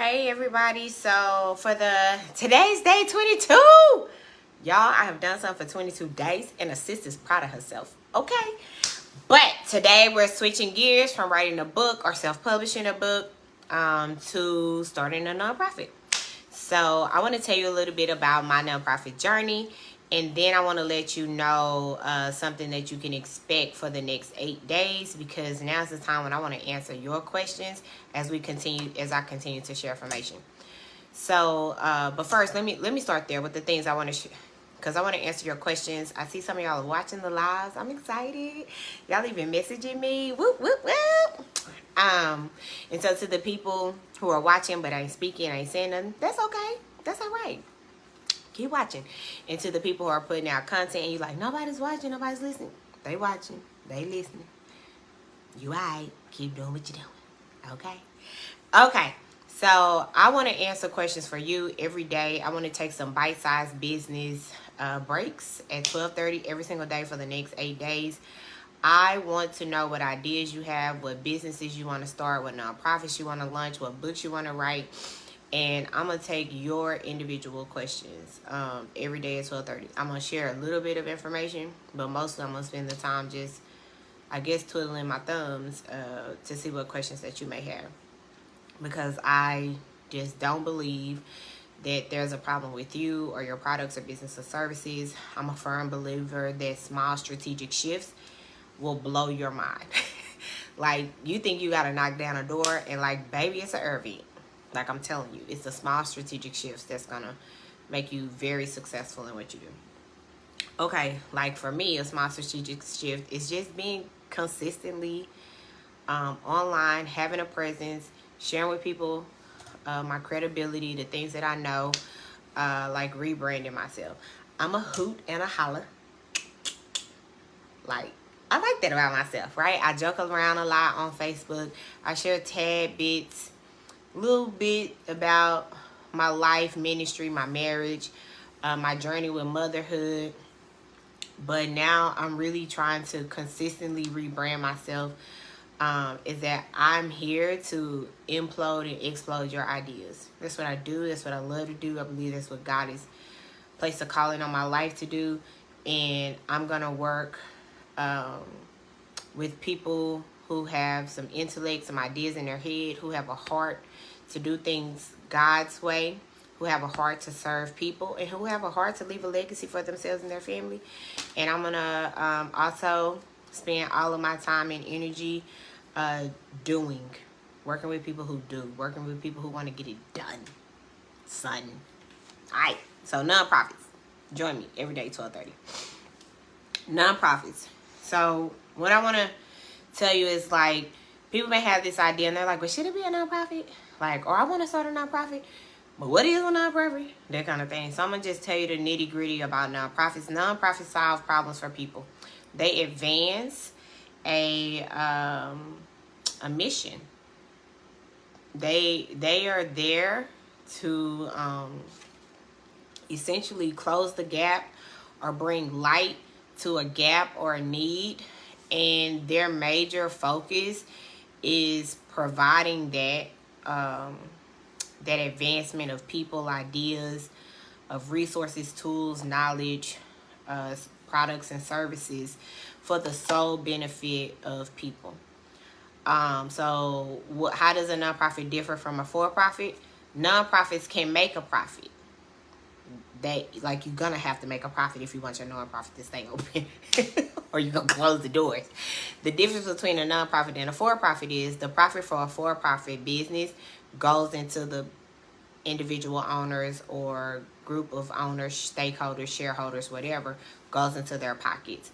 Hey everybody, so for today's day 22, y'all, I have done something for 22 days and a sister's proud of herself. Okay, but today we're switching gears from writing a book or self-publishing a book to starting a nonprofit. So I want to tell you a little bit about my nonprofit journey, and then I want to let you know something that you can expect for the next 8 days, because now's the time when I want to answer your questions as I continue to share information. So, but first, let me start there with the things I want to share, because I want to answer your questions. I see some of y'all are watching the lives. I'm excited. Y'all even messaging me. Whoop whoop whoop. And so to the people who are watching but ain't speaking, ain't saying nothing, that's okay. That's all right. Keep watching. And to the people who are putting out content and you like, nobody's watching, nobody's listening. They watching. They listening. You alright. Keep doing what you're doing. Okay? Okay. So I want to answer questions for you every day. I want to take some bite-sized business breaks at 12:30 every single day for the next 8 days. I want to know what ideas you have, what businesses you want to start, what nonprofits you want to launch, what books you want to write. And I'm going to take your individual questions every day at 12:30. I'm going to share a little bit of information, but mostly I'm going to spend the time just, I guess, twiddling my thumbs to see what questions that you may have. Because I just don't believe that there's a problem with you or your products or business or services. I'm a firm believer that small strategic shifts will blow your mind. Like, you think you got to knock down a door and like, baby, it's an Irving. Like, I'm telling you, it's the small strategic shifts that's going to make you very successful in what you do. Okay, like for me, a small strategic shift is just being consistently online, having a presence, sharing with people my credibility, the things that I know, like rebranding myself. I'm a hoot and a holler. Like, I like that about myself, right? I joke around a lot on Facebook. I share tad bits, little bit about my life, ministry, my marriage, my journey with motherhood. But now I'm really trying to consistently rebrand myself. Is that I'm here to implode and explode your ideas. That's what I do. That's what I love to do. I believe that's what God has placed a calling on my life to do. And I'm going to work with people who have some intellect, some ideas in their head, who have a heart to do things God's way, who have a heart to serve people, and who have a heart to leave a legacy for themselves and their family. And I'm going to also spend all of my time and energy working with people who do, working with people who want to get it done, son. All right, so nonprofits. Join me every day, 12:30. Nonprofits. So what I want to tell you is, like, people may have this idea and they're like, well, should it be a nonprofit? Like, or I want to start a nonprofit. But what is a nonprofit? That kind of thing. So I'm going to just tell you the nitty gritty about nonprofits. Nonprofits solve problems for people. They advance a mission. They are there to essentially close the gap or bring light to a gap or a need, and their major focus is providing that that advancement of people, ideas, of resources, tools, knowledge, products and services for the sole benefit of people. So how does a nonprofit differ from a for-profit? Nonprofits can make a profit. You're gonna have to make a profit if you want your nonprofit to stay open, or you're gonna close the doors. The difference between a nonprofit and a for-profit is the profit for a for-profit business goes into the individual owners or group of owners, stakeholders, shareholders, whatever, goes into their pockets.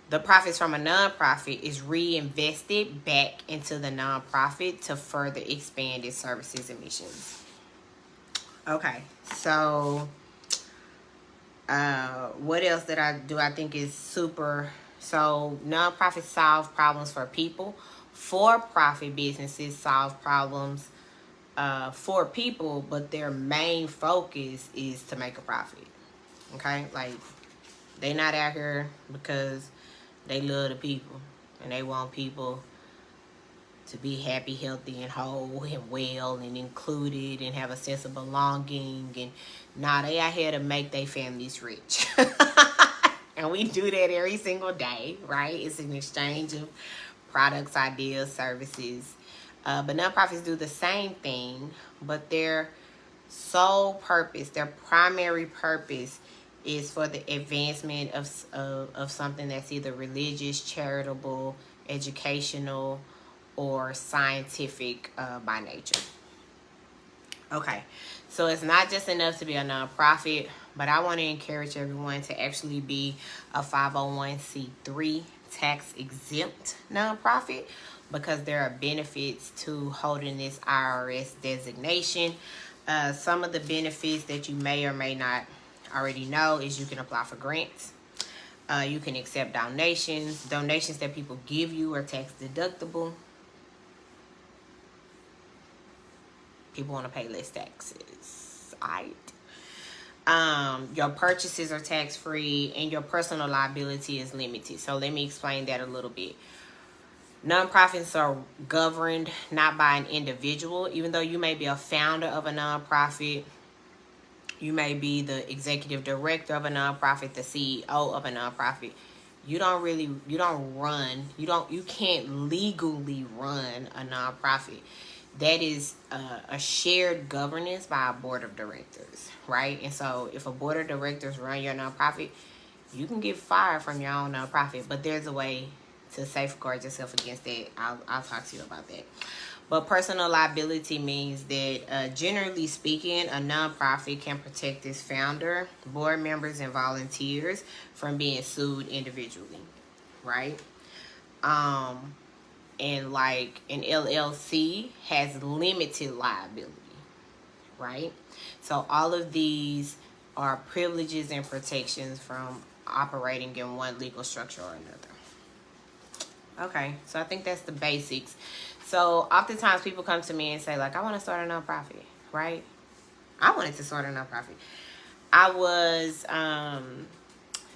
The profits from a nonprofit is reinvested back into the nonprofit to further expand its services and missions. Okay, so what else that I think is super? So nonprofits solve problems for people. For-profit businesses solve problems for people, but their main focus is to make a profit. Okay, like, they not out here because they love the people and they want people to be happy, healthy, and whole, and well, and included, and have a sense of belonging. And now they out here to make their families rich. And we do that every single day, right? It's an exchange of products, ideas, services. But nonprofits do the same thing, but their sole purpose, their primary purpose, is for the advancement of something that's either religious, charitable, educational, or scientific by nature. Okay, so it's not just enough to be a nonprofit, but I want to encourage everyone to actually be a 501c3 tax exempt nonprofit, because there are benefits to holding this IRS designation. Some of the benefits that you may or may not already know is you can apply for grants. You can accept donations. Donations that people give you are tax deductible. People want to pay less taxes. Alright. Your purchases are tax free, and your personal liability is limited. So let me explain that a little bit. Nonprofits are governed not by an individual. Even though you may be a founder of a nonprofit, you may be the executive director of a nonprofit, the CEO of a nonprofit. You can't legally run a nonprofit. That is a shared governance by a board of directors, right? And so if a board of directors run your nonprofit, you can get fired from your own nonprofit, but there's a way to safeguard yourself against that. I'll talk to you about that. But personal liability means that generally speaking, a nonprofit can protect its founder, board members, and volunteers from being sued individually, right? And like an LLC has limited liability, right? So all of these are privileges and protections from operating in one legal structure or another. Okay, so I think that's the basics. So oftentimes people come to me and say, like, I want to start a nonprofit, right? I wanted to start a nonprofit. I was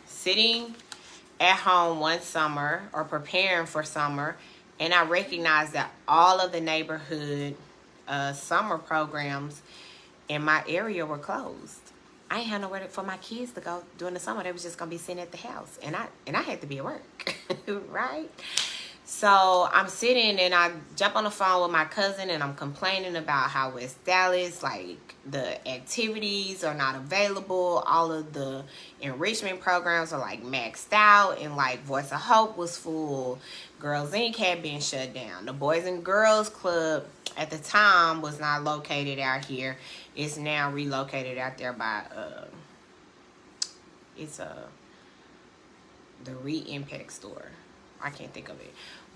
sitting at home one summer, or preparing for summer, and I recognized that all of the neighborhood summer programs in my area were closed. I ain't had nowhere for my kids to go during the summer. They was just gonna be sitting at the house, and I had to be at work, right? So I'm sitting and I jump on the phone with my cousin, and I'm complaining about how West Dallas, like, the activities are not available. All of the enrichment programs are like maxed out, and like Voice of Hope was full. Girls Inc. had been shut down. The Boys and Girls Club at the time was not located out here. It's now relocated out there by the Re-Impact store. I can't think of it.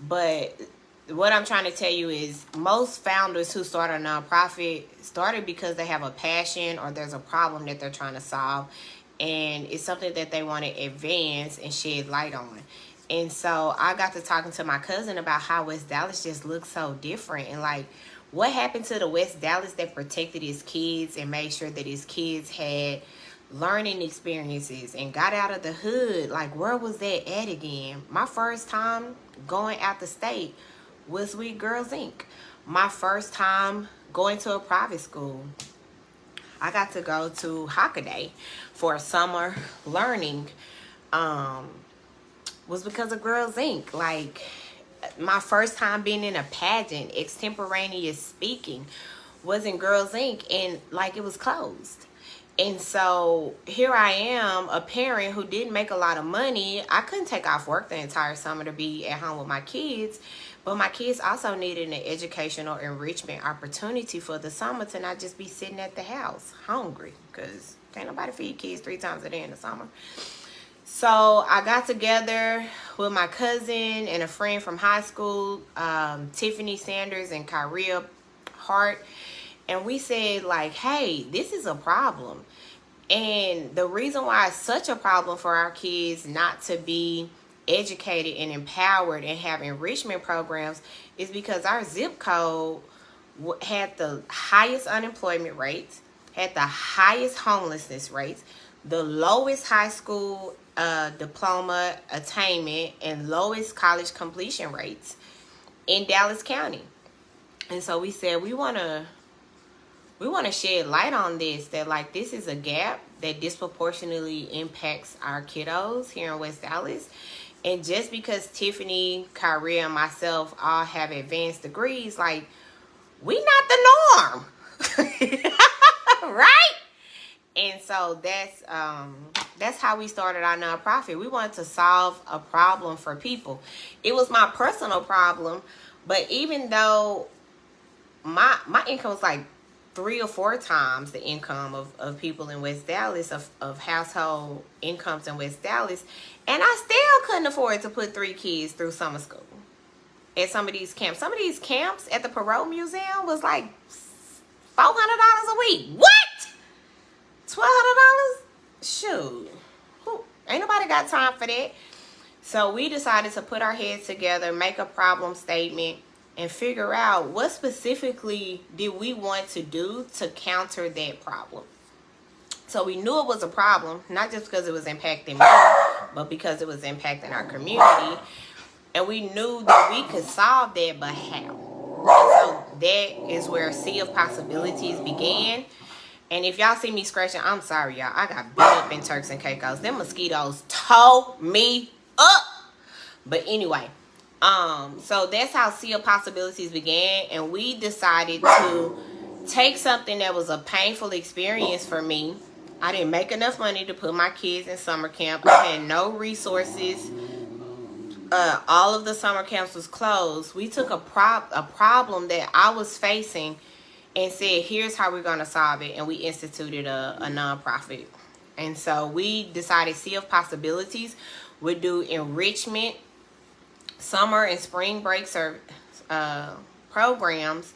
But what I'm trying to tell you is most founders who start a nonprofit started because they have a passion, or there's a problem that they're trying to solve, and it's something that they want to advance and shed light on. And so I got to talking to my cousin about how West Dallas just looks so different, and like, what happened to the West Dallas that protected his kids and made sure that his kids had learning experiences and got out of the hood? Like, where was that at again? My first time going out the state was with Girls Inc. My first time going to a private school, I got to go to Hockaday for summer learning, was because of Girls Inc. Like, my first time being in a pageant, extemporaneous speaking, was in Girls Inc. and like, it was closed. And so here I am, a parent who didn't make a lot of money. I couldn't take off work the entire summer to be at home with my kids, but my kids also needed an educational enrichment opportunity for the summer, to not just be sitting at the house hungry, because can't nobody feed kids 3 times a day in the summer. So I got together with my cousin and a friend from high school, Tiffany Sanders and Kyria Hart, and we said, like, hey, this is a problem. And the reason why it's such a problem for our kids not to be educated and empowered and have enrichment programs is because our zip code had the highest unemployment rates, had the highest homelessness rates, the lowest high school diploma attainment, and lowest college completion rates in Dallas County. And so we said we want to shed light on this, that like this is a gap that disproportionately impacts our kiddos here in West Dallas. And just because Tiffany, Kyrie, and myself all have advanced degrees, like, we not the norm. Right? And so that's how we started our nonprofit. We wanted to solve a problem for people. It was my personal problem, but even though my income was like 3 or 4 times the income of people in West Dallas, of household incomes in West Dallas, and I still couldn't afford to put 3 kids through summer school at some of these camps. Some of these camps at the Parole Museum was like $400 a week. What? $1,200? Shoot. Ain't nobody got time for that. So we decided to put our heads together, make a problem statement, and figure out what specifically did we want to do to counter that problem. So we knew it was a problem, not just because it was impacting me, but because it was impacting our community. And we knew that we could solve that, but how? And so that is where Sea of Possibilities began. And if y'all see me scratching, I'm sorry, y'all. I got beat up in Turks and Caicos. Them mosquitoes tore me up. But anyway, so that's how Sea of Possibilities began. And we decided to take something that was a painful experience for me. I didn't make enough money to put my kids in summer camp. I had no resources. All of the summer camps was closed. We took a problem that I was facing and said, here's how we're going to solve it. And we instituted a nonprofit. And so we decided Sea of Possibilities would do enrichment, summer and spring break programs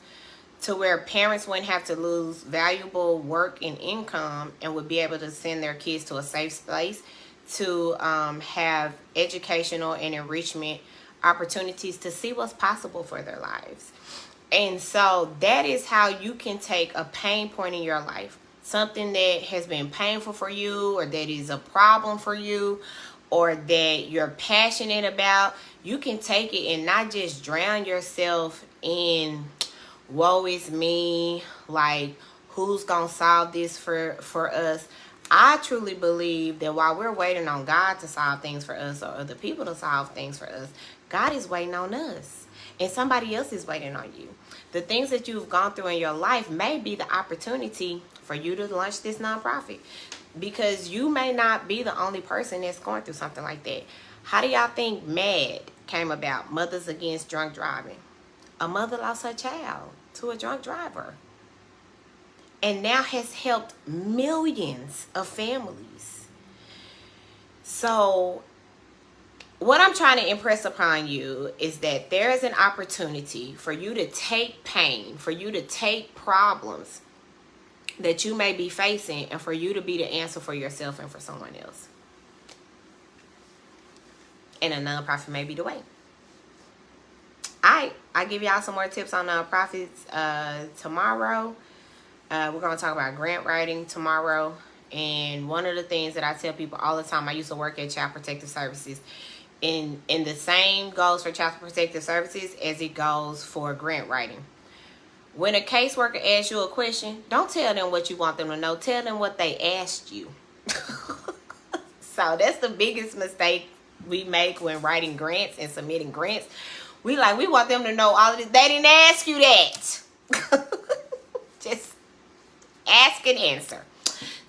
to where parents wouldn't have to lose valuable work and income and would be able to send their kids to a safe place to have educational and enrichment opportunities to see what's possible for their lives. And so that is how you can take a pain point in your life, something that has been painful for you, or that is a problem for you, or that you're passionate about. You can take it and not just drown yourself in woe is me, like who's gonna solve this for us. I truly believe that while we're waiting on God to solve things for us, or other people to solve things for us, God is waiting on us. And somebody else is waiting on you. The things that you've gone through in your life may be the opportunity for you to launch this nonprofit, because you may not be the only person that's going through something like that. How do y'all think MAD came about? Mothers Against Drunk Driving. A mother lost her child to a drunk driver, and now has helped millions of families. So what I'm trying to impress upon you is that there is an opportunity for you to take pain, for you to take problems that you may be facing, and for you to be the answer for yourself and for someone else. And a nonprofit may be the way. I give y'all some more tips on nonprofits tomorrow. We're going to talk about grant writing tomorrow. And one of the things that I tell people all the time, I used to work at Child Protective Services. And the same goes for Child Protective Services as it goes for grant writing. When a caseworker asks you a question, don't tell them what you want them to know. Tell them what they asked you. So that's the biggest mistake we make when writing grants and submitting grants. We want them to know all of this. They didn't ask you that. Just ask and answer.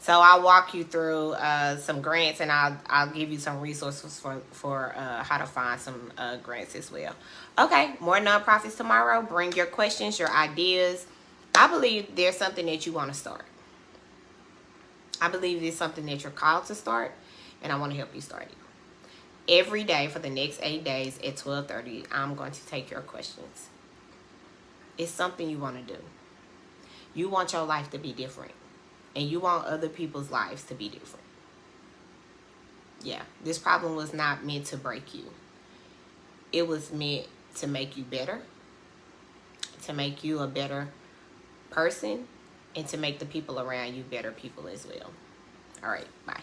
So I'll walk you through some grants, and I'll give you some resources for how to find some grants as well. Okay, more nonprofits tomorrow. Bring your questions, your ideas. I believe there's something that you want to start. I believe there's something that you're called to start, and I want to help you start it. Every day for the next 8 days at 12:30, I'm going to take your questions. It's something you want to do. You want your life to be different. And you want other people's lives to be different. Yeah, this problem was not meant to break you. It was meant to make you better, to make you a better person, and to make the people around you better people as well. All right, bye.